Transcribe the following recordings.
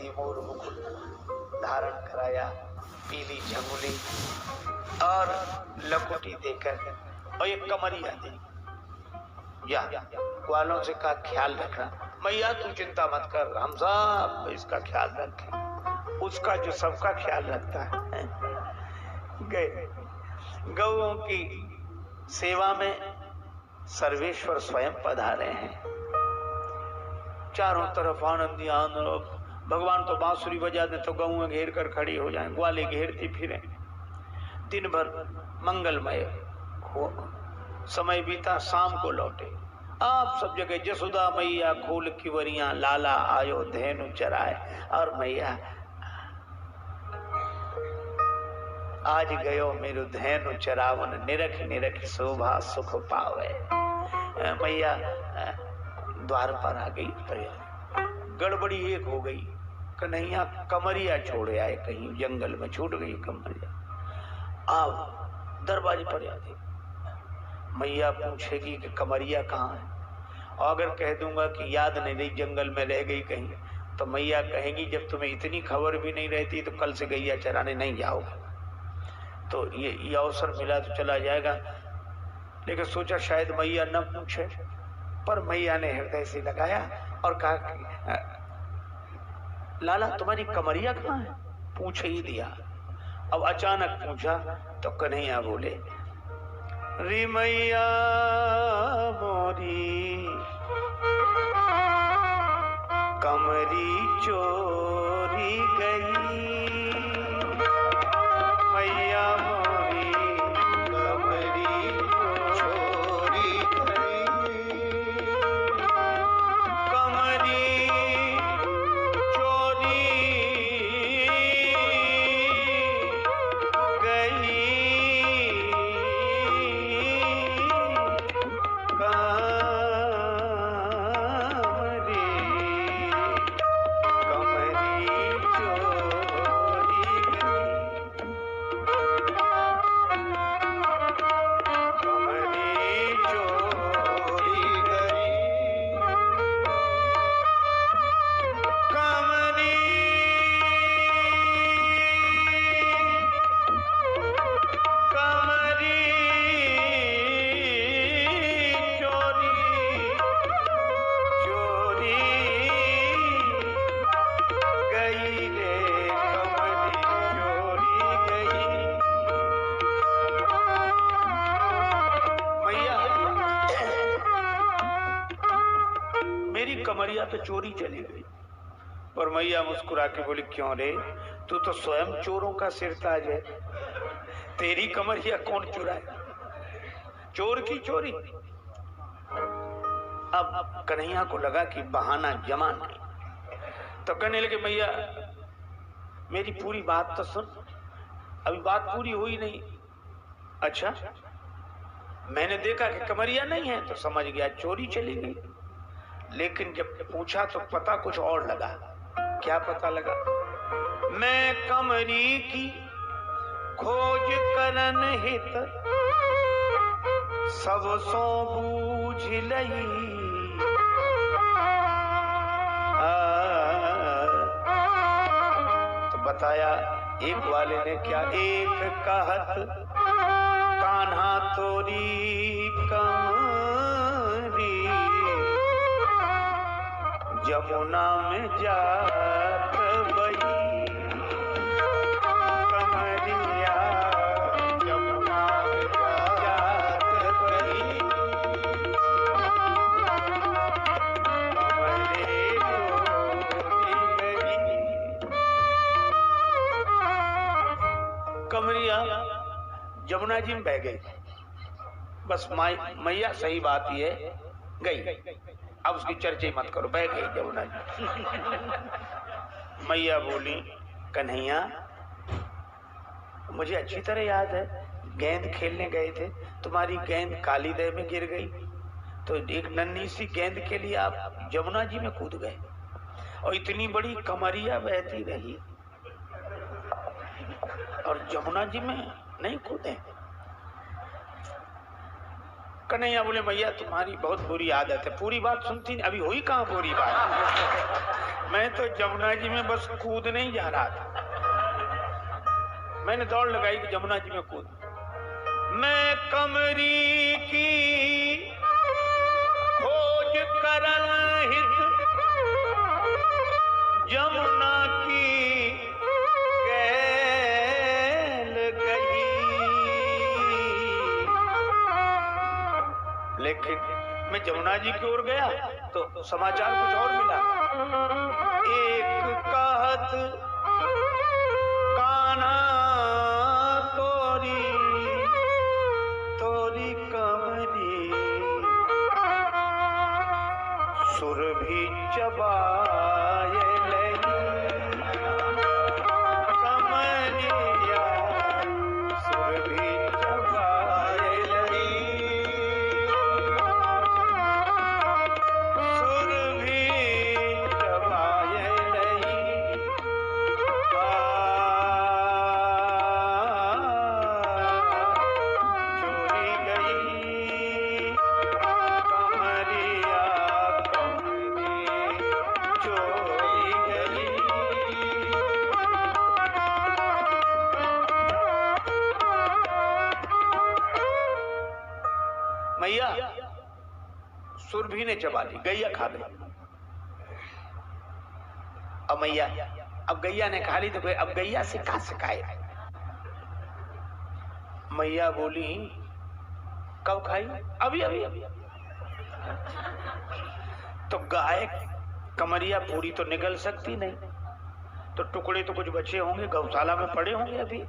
मेहंदी मोर मुकुट धारण कराया, पीली झंगुली और लकुटी देकर और एक कमरिया दी। या ग्वालों से कहा ख्याल रखना, मैया तू चिंता मत कर, हम सब इसका ख्याल रखें। उसका जो सबका ख्याल रखता है। गए गौओं की सेवा में सर्वेश्वर स्वयं पधारे हैं। चारों तरफ आनंद ही आनंद। भगवान तो बांसुरी बजा दे तो गऊ घेर कर खड़ी हो जाएं, ग्वाले घेरती फिरें। दिन भर मंगलमय हो, समय बीता, शाम को लौटे। आप सब जगह जसोदा मैया खोल किवरियां, लाला आयो धेनु चराए। और मैया आज गयो मेरु धेनु चरावन, निरख निरख शोभा सुख पावे। मैया द्वार पर आ गई। गड़बड़ी एक हो गई, कन्हैया कमरिया छोड़ आए, कहीं जंगल में छूट गई कमरिया। आप दरवाजे पर आते, मैया पूछेगी कि कमरिया कहाँ है, और अगर कह दूंगा कि याद नहीं रही, जंगल में रह गई कहीं, तो मैया कहेंगी जब तुम्हें इतनी खबर भी नहीं रहती तो कल से गैया चराने नहीं जाओगे। तो ये अवसर मिला तो चला जाएगा, लेकिन सोचा शायद मैया न पूछे, पर मैया ने हृदय से लगाया और कहा लाला तुम्हारी कमरिया कहाँ है, पूछ ही दिया। अब अचानक पूछा तो कन्हैया बोले, री मैया मोरी कमरी चोरी गई, मैया मोरी कमरी चोरी गई, कमरी चोरी गई, कमरिया पे चोरी चली गई। पर मैया मुस्कुरा के बोली, क्यों रे, तू तो स्वयं चोरों का सिरताज है, तेरी कमरिया कौन चुराए, चोर की चोरी। अब कन्हैया को लगा कि बहाना जमा नहीं, तो कहने लगे मैया मेरी पूरी बात तो सुन, अभी बात पूरी हुई नहीं। अच्छा, मैंने देखा कि कमरिया नहीं है तो समझ गया चोरी चली गई, लेकिन जब पूछा तो पता कुछ और लगा। क्या पता लगा? मैं कमरी की खोज करन हित सब सो बूझ लई, तो बताया एक वाले ने क्या, एक कहत कान्हा तोरी कमरी जमुना में जात बई, कमरिया जमुना में जात बई, कमरे चोरी गई। कमरिया जमुना जी में बह गई। बस मैया सही बात ये गई, अब उसकी चर्चा मत करो, बह गई जमुना जी। मैया बोली, कन्हैया मुझे अच्छी तरह याद है, गेंद खेलने गए थे, तुम्हारी गेंद काली दह में गिर गई, तो एक नन्ही सी गेंद के लिए आप जमुना जी में कूद गए, और इतनी बड़ी कमरिया बहती रही और जमुना जी में नहीं कूदे। कन्हैया बोले, मैया तुम्हारी बहुत बुरी आदत है, पूरी बात सुनती नहीं, अभी हुई कहाँ पूरी बात। मैं तो जमुना जी में बस कूद नहीं जा रहा था, मैंने दौड़ लगाई कि जमुना जी में कूद। मैं कमरी की खोज करन हित जमुना की गैल गई, लेकिन मैं जमुना जी की ओर गया तो समाचार कुछ और मिला। एक कहत कान्हा तोरी तोरी कमरी सुरभि चबाए लगी, कमरिया सुरभि चबाए लगी, सुरभि चबाए लगी। चोरी गई कमरिया कमरी चोरी गई। मैया सुरभि ने चबा ली, गैया खा गई। अब मैया, अब गैया ने खा ली तो फिर अब गैया से कहा सिखाए। मैया बोली कब खाई? अभी अभी अभी। तो गाय कमरिया पूरी तो निगल सकती नहीं, तो टुकड़े तो कुछ बचे होंगे, गौशाला में पड़े होंगे अभी।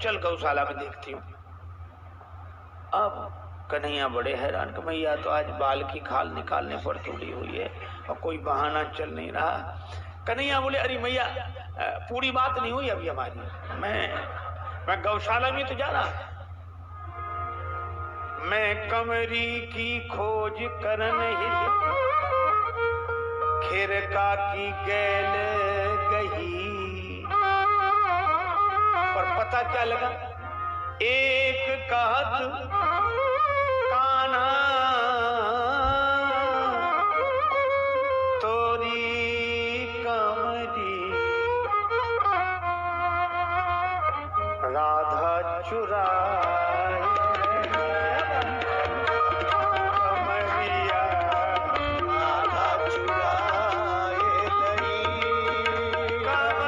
चल गौशाला में देखती हूँ। अब कन्हैया बड़े हैरान कि मैया तो आज बाल की खाल निकालने पर तुली हुई है और कोई बहाना चल नहीं रहा। कन्हैया बोले अरे मैया पूरी बात नहीं हुई अभी हमारी, मैं गौशाला में तो जा रहा। मैं कमरी की खोज करन हित खिरका की गैल गई, पर पता क्या लगा? एक कहत कान्हा तोरी कमरी राधा चुराए कमरिया राधा चुराए लई, कमरिया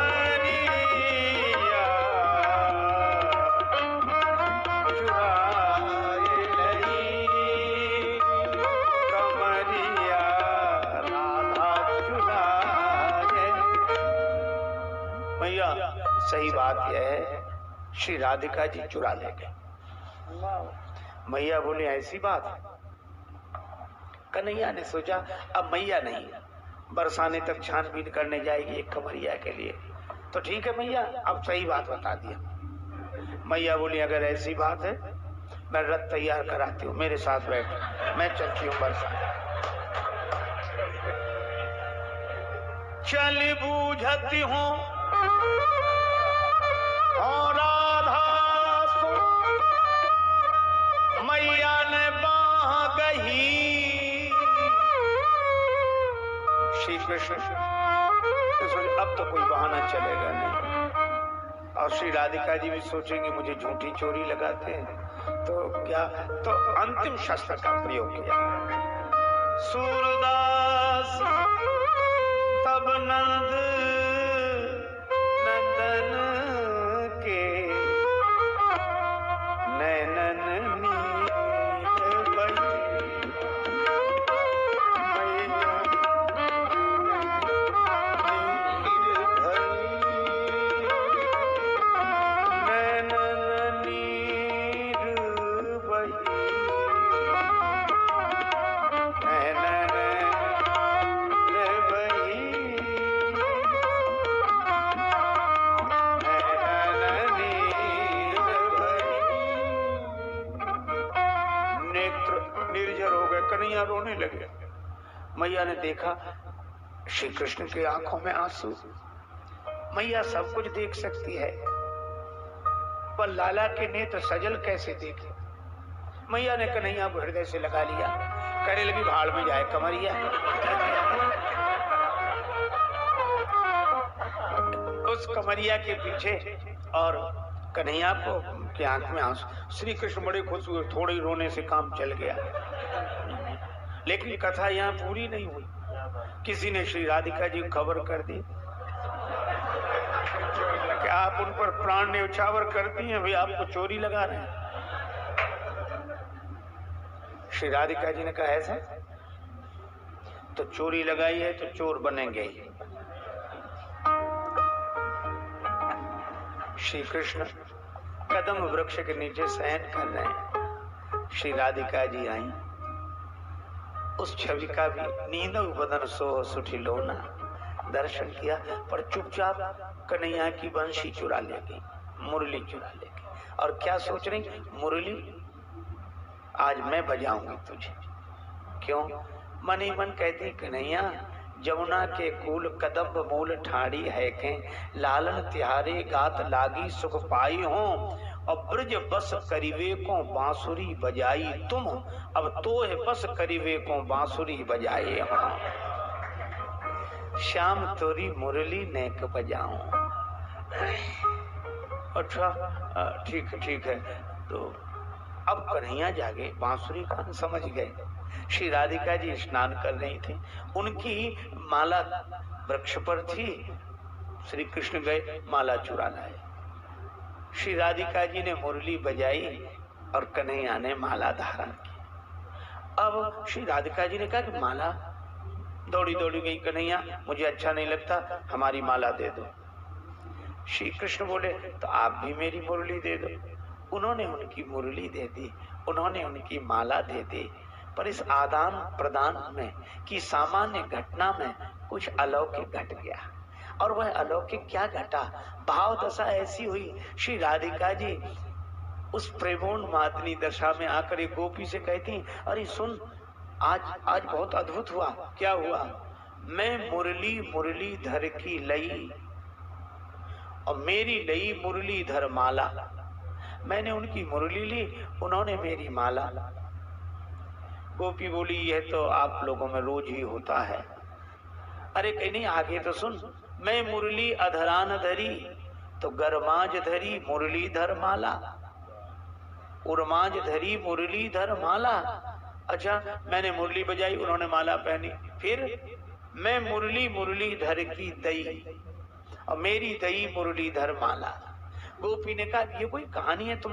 चुराए लई, कमरिया राधा चुराए। भैया सही बात यह है श्री राधिका जी चुरा ले गए। मैया बोले ऐसी बात? कन्हैया ने सोचा अब मैया नहीं, बरसाने तक छानबीन करने जाएगी एक कमरिया के लिए, तो ठीक है मैया अब सही बात बता दिया। मैया बोली अगर ऐसी बात है मैं रथ तैयार कराती हूँ, मेरे साथ बैठ, मैं चलती हूँ बरसाने। चल बूझती हूँ और राधा सो मैया ने बाह गई। श्री कृष्ण अब तो कोई बहाना चलेगा नहीं, और श्री राधिका जी भी सोचेंगे मुझे झूठी चोरी लगाते हैं, तो क्या, तो अंतिम शस्त्र का प्रयोग किया। सूरदास तब नंद नंदन के नैनन नीर बही, नैनन नीर बही, नैनन कन्हैया रोने लगे। मैया ने देखा श्री कृष्ण की आंखों में आंसू। मैया सब कुछ देख सकती है पर लाला के नेत्र सजल कैसे देखे। मैया ने कन्हैया को हृदय से लगा लिया, कहने लगी भाड़ में जाए कमरिया। उस कमरिया के पीछे और कन्हैया को की आंख में आंसू। श्री कृष्ण बड़े खुश हुए, थोड़े रोने से काम चल गया। लेकिन कथा यहाँ पूरी नहीं हुई। किसी ने श्री राधिका जी को खबर कर दी कि आप उन पर प्राण न्यौछावर करती हैं, वे आपको चोरी लगा रहे हैं। श्री राधिका जी ने कहा ऐसा तो चोरी लगाई है तो चोर बनेंगे। श्री कृष्ण कदम वृक्ष के नीचे शयन कर रहे हैं। श्री राधिका जी आई, उस छवि का भी नींद बदन सोह सुठी लोना दर्शन किया, पर चुपचाप कन्हैया की बंशी चुरा ले गई, मुरली चुरा ले गई। और क्या सोच रही, मुरली आज मैं बजाऊंगी तुझे। क्यों? मन ही मन कहती कन्हैया जमुना के कूल कदम्ब मूल ठाड़ी है के लालन तिहारे गात लागी सुख पाई हो, और ब्रज बस करीवे को बांसुरी बजाई तुम, अब तो है बस करीवे को बांसुरी बजाए हो, श्याम तोरी मुरली नेक बजाऊं। अच्छा ठीक है। तो अब कन्हैया जागे, बांसुरी का समझ गए। श्री राधिका जी स्नान कर रही थी, उनकी माला वृक्ष पर थी। श्री कृष्ण गए, माला चुरा लाए। श्री राधिका जी ने मुरली बजाई और कन्हैया ने माला धारण की। अब श्री राधिका जी ने कहा कि माला, दौड़ी दौड़ी गई कन्हैया, मुझे अच्छा नहीं लगता, हमारी माला दे दो। श्री कृष्ण बोले तो आप भी मेरी मुरली दे दो। उन्होंने उनकी मुरली दे दी, उन्होंने उनकी माला दे दी। पर इस आदान प्रदान में की सामान्य घटना में कुछ अलौकिक घट गया। और वह अलौकिक क्या घटा? भाव दशा ऐसी हुई, श्री राधिका जी उस प्रेमोन मातनी दशा में आकर एक गोपी से कहती, अरे सुन, आज बहुत अद्भुत हुआ। क्या हुआ? मैं मुरली मुरली धर की लई और मेरी लई मुरली धर माला। मैंने उनकी मुरली ली, उन्होंने मेरी माला। गोपी बोली यह तो आप लोगों में रोज ही होता है। अरे कहीं नहीं, आगे तो सुन, मैं मुरली अधरान धरी तो गरमाज धरी मुरलीधर माला, उर्माज धरी मुरलीधर माला। अच्छा, मैंने मुरली बजाई, उन्होंने माला पहनी। फिर मैं मुरली मुरलीधर की दई और मेरी दई मुरलीधर माला। गोपी ने कहा ये कोई कहानी है तुम